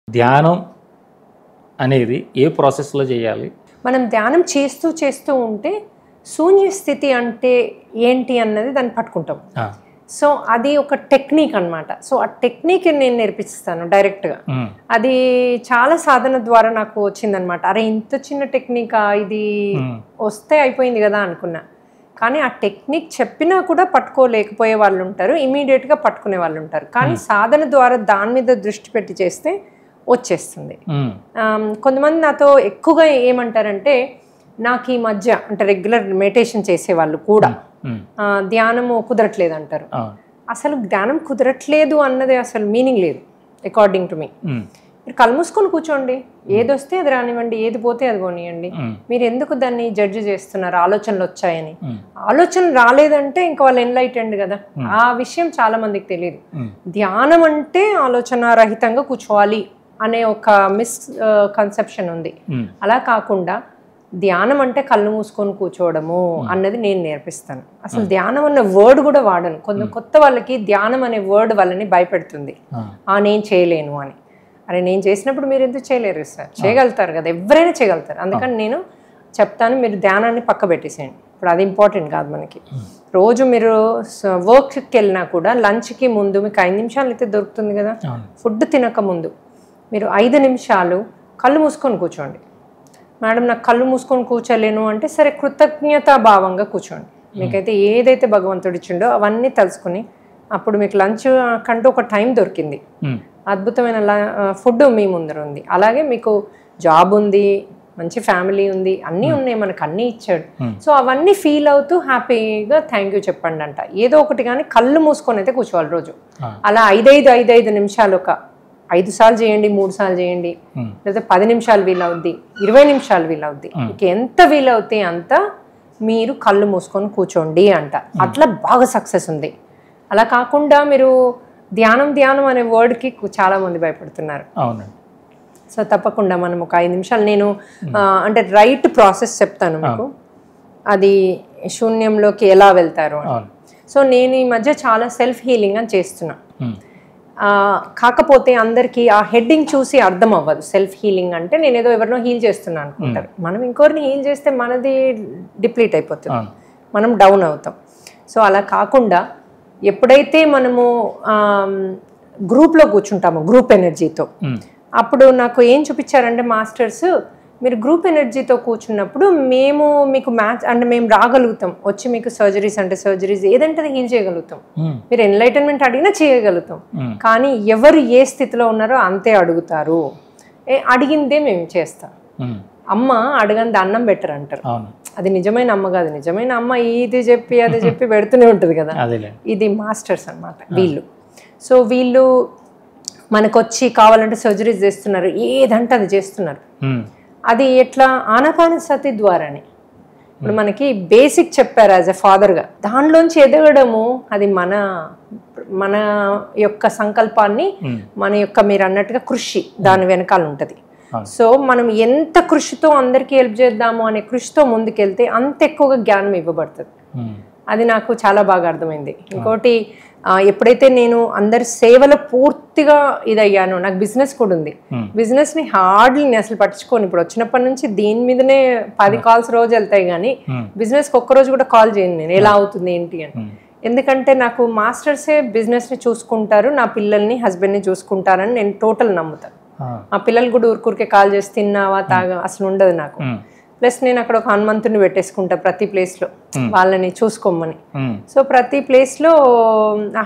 ధ్యానం అనేది ఏ ప్రాసెస్లో చేయాలి? మనం ధ్యానం చేస్తూ ఉంటే శూన్య స్థితి అంటే ఏంటి అన్నది దాన్ని పట్టుకుంటాం. సో అది ఒక టెక్నిక్ అన్నమాట. సో ఆ టెక్నిక్ నేను నేర్పిస్తాను డైరెక్ట్గా. అది చాలా సాధన ద్వారా నాకు వచ్చిందనమాట. అరే ఇంత చిన్న టెక్నికా, ఇది వస్తే అయిపోయింది కదా అనుకున్నా. కానీ ఆ టెక్నిక్ చెప్పినా కూడా పట్టుకోలేకపోయే వాళ్ళు ఉంటారు, ఇమీడియట్గా పట్టుకునే వాళ్ళు ఉంటారు. కానీ సాధన ద్వారా దాని మీద దృష్టి పెట్టి చేస్తే వచ్చేస్తుంది. కొంతమంది నాతో ఎక్కువగా ఏమంటారంటే, నాకు ఈ మధ్య అంటే రెగ్యులర్ మెడిటేషన్ చేసేవాళ్ళు కూడా ధ్యానము కుదరట్లేదు అంటారు. అసలు ధ్యానం కుదరట్లేదు అన్నది అసలు మీనింగ్ లేదు అకార్డింగ్ టు మీ. మీరు కళ్ళు మూసుకొని కూర్చోండి, ఏది వస్తే అది రానివ్వండి, ఏది పోతే అది పోనీయండి. మీరు ఎందుకు దాన్ని జడ్జి చేస్తున్నారు? ఆలోచనలు వచ్చాయని. ఆలోచన రాలేదంటే ఇంకా వాళ్ళు ఎన్లైటెండ్ కదా. ఆ విషయం చాలా మందికి తెలియదు. ధ్యానం అంటే ఆలోచన రహితంగా కూర్చోవాలి అనే ఒక మిస్కన్సెప్షన్ ఉంది. అలా కాకుండా ధ్యానం అంటే కళ్ళు మూసుకొని కూర్చోవడము అన్నది నేను నేర్పిస్తాను. అసలు ధ్యానం అన్న వర్డ్ కూడా వాడను. కొంచెం కొత్త వాళ్ళకి ధ్యానం అనే వర్డ్ వాళ్ళని భయపెడుతుంది. నేను చేయలేను అని. అరే నేను చేసినప్పుడు మీరు ఎందుకు చేయలేరు సార్? చేయగలుగుతారు కదా, ఎవరైనా చేయగలుగుతారు. అందుకని నేను చెప్తాను, మీరు ధ్యానాన్ని పక్క పెట్టేసేయండి. ఇప్పుడు అది ఇంపార్టెంట్ కాదు మనకి. రోజు మీరు వర్క్కి వెళ్ళినా కూడా లంచ్కి ముందు మీకు 5 నిమిషాలు అయితే దొరుకుతుంది కదా, ఫుడ్ తినక ముందు మీరు 5 నిమిషాలు కళ్ళు మూసుకొని కూర్చోండి. మేడం నాకు కళ్ళు మూసుకొని కూర్చోలేను అంటే, సరే కృతజ్ఞతా భావంగా కూర్చోండి. మీకైతే ఏదైతే భగవంతుడు ఇచ్చిండో అవన్నీ తెలుసుకుని, అప్పుడు మీకు లంచ్ కంటూ ఒక టైం దొరికింది, అద్భుతమైన ఫుడ్ మీ ముందర ఉంది, అలాగే మీకు జాబ్ ఉంది, మంచి ఫ్యామిలీ ఉంది, అన్నీ ఉన్నాయి, మనకు అన్నీ ఇచ్చాడు. సో అవన్నీ ఫీల్ అవుతూ హ్యాపీగా థ్యాంక్ యూ చెప్పండి అంట. ఏదో ఒకటి కానీ కళ్ళు మూసుకొని అయితే కూర్చోవాలి రోజు. అలా 5 నిమిషాలు, ఒక 5 సార్లు చేయండి, 3 సార్లు చేయండి, లేదా 10 నిమిషాలు వీలవుద్ది, 20 నిమిషాలు వీలవుద్ది, మీకు ఎంత వీలవుతే అంత మీరు కళ్ళు మూసుకొని కూర్చోండి అంట. అట్లా బాగా సక్సెస్ ఉంది. అలా కాకుండా మీరు ధ్యానం అనే వర్డ్కి చాలా మంది భయపడుతున్నారు. సో తప్పకుండా మనం ఒక 5 నిమిషాలు నేను అంటే రైట్ ప్రాసెస్ చెప్తాను మీకు, అది శూన్యంలోకి ఎలా వెళ్తారు అని. సో నేను ఈ మధ్య చాలా సెల్ఫ్ హీలింగ్ అని చేస్తున్నా. కాకపోతే అందరికీ ఆ హెడ్డింగ్ చూసి అర్థం అవ్వదు. సెల్ఫ్ హీలింగ్ అంటే నేను ఏదో ఎవరినో హీల్ చేస్తున్నా అనుకుంటారు. మనం ఇంకొకరిని హీల్ చేస్తే మనది డిప్లీట్ అయిపోతుంది, మనం డౌన్ అవుతాం. సో అలా కాకుండా ఎప్పుడైతే మనము గ్రూప్లో కూర్చుంటామో గ్రూప్ ఎనర్జీతో, అప్పుడు నాకు ఏం చూపించారంటే మాస్టర్స్, మీరు గ్రూప్ ఎనర్జీతో కూర్చున్నప్పుడు మేము మీకు మ్యాచ్ అంటే మేము రాగలుగుతాం, వచ్చి మీకు సర్జరీస్ అంటే సర్జరీస్ ఏదంటే అది హీల్ చేయగలుగుతాం, మీరు ఎన్లైటన్మెంట్ అడిగినా చేయగలుగుతాం. కానీ ఎవరు ఏ స్థితిలో ఉన్నారో అంతే అడుగుతారు, అడిగిందే మేము చేస్తాం. అమ్మ అడగంది అన్నం బెటర్ అంటారు. అది నిజమైన అమ్మ కాదు. నిజమైన అమ్మ ఇది చెప్పి అది చెప్పి పెడుతూనే ఉంటుంది కదా. ఇది మాస్టర్స్ అన్నమాట వీళ్ళు. సో వీళ్ళు మనకొచ్చి కావాలంటే సర్జరీస్ చేస్తున్నారు, ఏదంటే అది చేస్తున్నారు. అది ఎట్లా? ఆనాపానసతి ద్వారానే. ఇప్పుడు మనకి బేసిక్ చెప్పారు యాజ్ ఎ ఫాదర్గా, దానిలోంచి ఎదగడము అది మన యొక్క సంకల్పాన్ని, మన యొక్క మీరు అన్నట్టుగా కృషి దాని వెనకాల ఉంటుంది. సో మనం ఎంత కృషితో అందరికీ హెల్ప్ చేద్దాము అనే కృషితో ముందుకెళ్తే అంత ఎక్కువగా జ్ఞానం ఇవ్వబడుతుంది. అది నాకు చాలా బాగా అర్థమైంది. ఇంకోటి, ఎప్పుడైతే నేను అందరి సేవలో పూర్తిగా ఇదయ్యాను, నాకు బిజినెస్ కూడా ఉంది. బిజినెస్ని హార్డ్లీ నేను అసలు పట్టించుకోను. ఇప్పుడు వచ్చినప్పటి నుంచి దీని మీదనే 10 కాల్స్ రోజు వెళ్తాయి, కానీ బిజినెస్కి ఒక్కరోజు కూడా కాల్ చేయను నేను, ఎలా అవుతుంది ఏంటి అని. ఎందుకంటే నాకు మాస్టర్సే బిజినెస్ని చూసుకుంటారు, నా పిల్లల్ని హస్బెండ్ని చూసుకుంటారని నేను టోటల్ నమ్ముతాను. మా పిల్లలు కూడా ఊరికే కాల్ చేసి తిన్నావా తాగా అసలు ఉండదు నాకు. ప్లస్ నేను అక్కడ ఒక హనుమంతుని పెట్టేసుకుంటా ప్రతి ప్లేస్లో, వాళ్ళని చూసుకోమని. సో ప్రతి ప్లేస్లో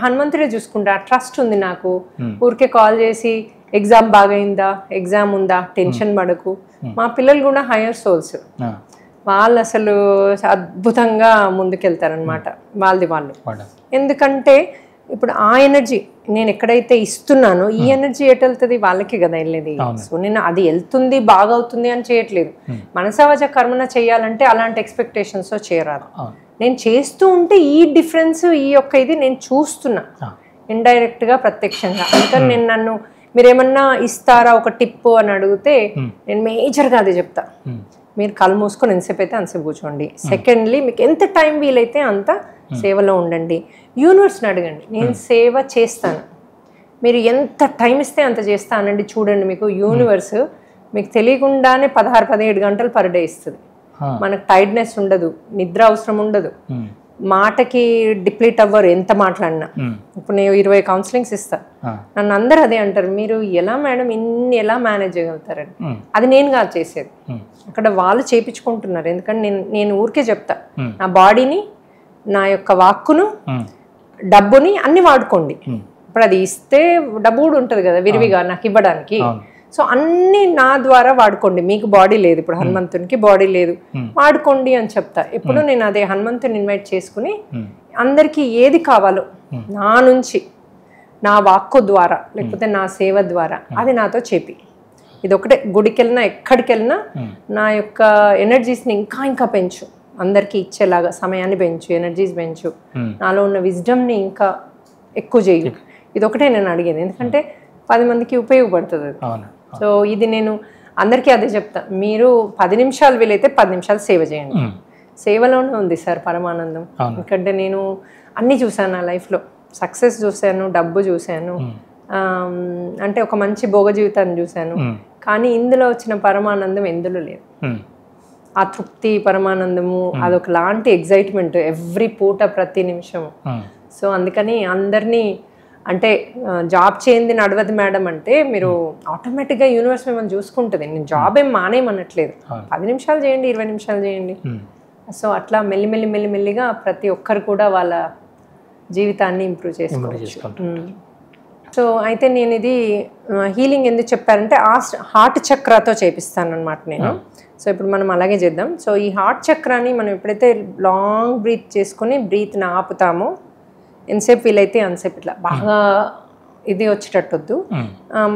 హనుమంతుడే చూసుకుంటా, ట్రస్ట్ ఉంది నాకు. ఊరికే కాల్ చేసి ఎగ్జామ్ బాగైందా, ఎగ్జామ్ ఉందా, టెన్షన్ పడకు. మా పిల్లలు కూడా హయ్యర్ సోల్స్, వాళ్ళు అసలు అద్భుతంగా ముందుకెళ్తారనమాట వాళ్ళది వాళ్ళు. ఎందుకంటే ఇప్పుడు ఆ ఎనర్జీ నేను ఎక్కడైతే ఇస్తున్నానో ఈ ఎనర్జీ ఎటు వెళ్తుంది వాళ్ళకి కదా వెళ్ళేది. సో నేను అది వెళ్తుంది బాగా అవుతుంది అని చేయట్లేదు. మనసవాచ కర్మన చేయాలంటే అలాంటి ఎక్స్పెక్టేషన్స్తో చేయరాదు. నేను చేస్తూ ఉంటే ఈ డిఫరెన్స్ ఈ యొక్క ఇది నేను చూస్తున్నా ఇండైరెక్ట్గా ప్రత్యక్షంగా. అందుకని నేను నన్ను మీరేమన్నా ఇస్తారా ఒక టిప్ అని అడిగితే నేను మేజర్గా అదే చెప్తా. మీరు కళ్ళు మూసుకొని ఎంతసేపు అయితే అంతసేపు కూర్చోండి. సెకండ్లీ మీకు ఎంత టైం వీలైతే అంత సేవలో ఉండండి. యూనివర్స్ని అడగండి, నేను సేవ చేస్తాను, మీరు ఎంత టైం ఇస్తే అంత చేస్తానండి. చూడండి మీకు యూనివర్స్ మీకు తెలియకుండానే 16-17 గంటలు పర్ డే ఇస్తుంది. మనకు టైర్డ్నెస్ ఉండదు, నిద్ర అవసరం ఉండదు, మాటకి డిప్లీట్ అవ్వరు ఎంత మాట్లాడినా. ఇప్పుడు నేను 20 కౌన్సిలింగ్స్ ఇస్తా, నన్ను అందరూ అదే అంటారు, మీరు ఎలా మేడం ఇన్ని ఎలా మేనేజ్ చేయగలుగుతారని. అది నేను కాదు చేసేది, అక్కడ వాళ్ళు చేయించుకుంటున్నారు. ఎందుకంటే నేను ఊరికే చెప్తా, నా బాడీని, నా యొక్క వాక్కును, డబ్బుని అన్ని వాడుకోండి. ఇప్పుడు అది ఇస్తే డబ్బు కూడా ఉంటుంది కదా విరివిగా నాకు ఇవ్వడానికి. సో అన్నీ నా ద్వారా వాడుకోండి. మీకు బాడీ లేదు, ఇప్పుడు హనుమంతునికి బాడీ లేదు, వాడుకోండి అని చెప్తా. ఎప్పుడు నేను అదే హనుమంతుని ఇన్వైట్ చేసుకుని అందరికీ ఏది కావాలో నా నుంచి, నా వాక్కు ద్వారా లేకపోతే నా సేవ ద్వారా అది నాతో చెప్పి, ఇది ఒకటే గుడికి వెళ్ళినా ఎక్కడికి వెళ్ళినా నా యొక్క ఎనర్జీస్ని ఇంకా పెంచు, అందరికీ ఇచ్చేలాగా సమయాన్ని పెంచు, ఎనర్జీస్ పెంచు, నాలో ఉన్న విజ్డమ్ని ఇంకా ఎక్కువ చేయు. ఇది ఒకటే నేను అడిగేది, ఎందుకంటే 10 మందికి ఉపయోగపడుతుంది అది. సో ఇది నేను అందరికీ అదే చెప్తా, మీరు 10 నిమిషాలు వీలైతే 10 నిమిషాలు సేవ చేయండి. సేవలోనే ఉంది సార్ పరమానందం. ఎందుకంటే నేను అన్నీ చూశాను నా లైఫ్లో, సక్సెస్ చూశాను, డబ్బు చూశాను, అంటే ఒక మంచి భోగ జీవితాన్ని చూశాను. కానీ ఇందులో వచ్చిన పరమానందం ఎందులో లేదు. ఆ తృప్తి, పరమానందము అదొక లాంటి ఎగ్జైట్మెంట్ ఎవ్రీ పూట, ప్రతి నిమిషం. సో అందుకని అందరినీ అంటే జాబ్ చేయండి నడవదు మేడం అంటే మీరు ఆటోమేటిక్గా యూనివర్స్ మిమ్మల్ని చూసుకుంటుంది. నేను జాబ్ ఏం మానేయమనట్లేదు, 10 నిమిషాలు చేయండి, 20 నిమిషాలు చేయండి. సో అట్లా మెల్లిగా ప్రతి ఒక్కరు కూడా వాళ్ళ జీవితాన్ని ఇంప్రూవ్ చేసుకోవచ్చు. సో అయితే నేను ఇది హీలింగ్ ఎందుకు చెప్పారంటే హార్ట్ చక్రాతో చేపిస్తాను అనమాట నేను. సో ఇప్పుడు మనం అలాగే చేద్దాం. సో ఈ హార్ట్ చక్రాన్ని మనం ఎప్పుడైతే లాంగ్ బ్రీత్ చేసుకుని బ్రీత్ని ఆపుతామో, ఎంతసేపు వీలైతే అంతసేపు ఇట్లా బాగా ఇది వచ్చేటట్టొద్దు,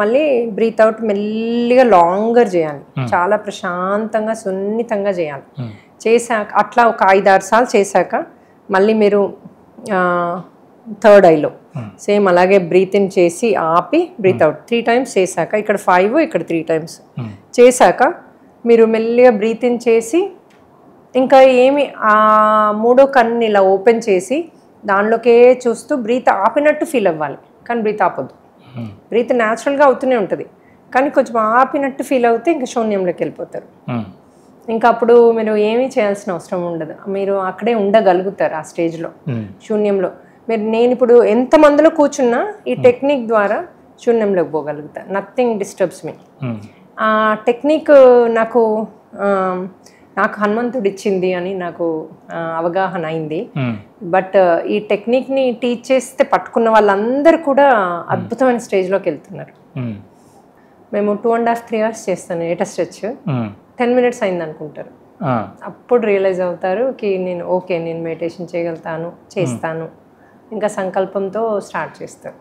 మళ్ళీ బ్రీత్ అవుట్ మెల్లిగా లాంగర్ చేయాలి, చాలా ప్రశాంతంగా సున్నితంగా చేయాలి. చేశాక అట్లా ఒక 5-6 సార్లు చేశాక మళ్ళీ మీరు థర్డ్ ఐలో సేమ్ అలాగే బ్రీత్ ఇన్ చేసి ఆపి బ్రీత్ అవుట్ 3 టైమ్స్ చేశాక, ఇక్కడ 5 ఇక్కడ 3 టైమ్స్ చేశాక మీరు మెల్లిగా బ్రీత్ ఇన్ చేసి ఇంకా ఏమి ఆ 3వ కన్ను ఇలా ఓపెన్ చేసి దానిలోకే చూస్తూ బ్రీత్ ఆపినట్టు ఫీల్ అవ్వాలి, కానీ బ్రీత్ ఆపొద్దు. బ్రీత్ న్యాచురల్గా అవుతూనే ఉంటుంది, కానీ కొంచెం ఆపినట్టు ఫీల్ అవుతే ఇంకా శూన్యంలోకి వెళ్ళిపోతారు. ఇంకా అప్పుడు మీరు ఏమీ చేయాల్సిన అవసరం ఉండదు, మీరు అక్కడే ఉండగలుగుతారు ఆ స్టేజ్లో శూన్యంలో. నేను ఇప్పుడు ఎంతమందిలో కూర్చున్నా ఈ టెక్నిక్ ద్వారా శూన్యంలోకి పోగలుగుతా, నథింగ్ డిస్టర్బ్స్ మీ. ఆ టెక్నిక్ నాకు హనుమంతుడు ఇచ్చింది అని నాకు అవగాహన అయింది. బట్ ఈ టెక్నిక్ని టీచ్ చేస్తే పట్టుకున్న వాళ్ళందరూ కూడా అద్భుతమైన స్టేజ్లోకి వెళ్తున్నారు. మేము 2.5-3 hours చేస్తాను ఏట స్ట్రెచ్, 10 minutes అయింది అనుకుంటారు. అప్పుడు రియలైజ్ అవుతారు కి నేను మెడిటేషన్ చేయగలుగుతాను, చేస్తాను, ఇంకా సంకల్పంతో స్టార్ట్ చేస్తారు.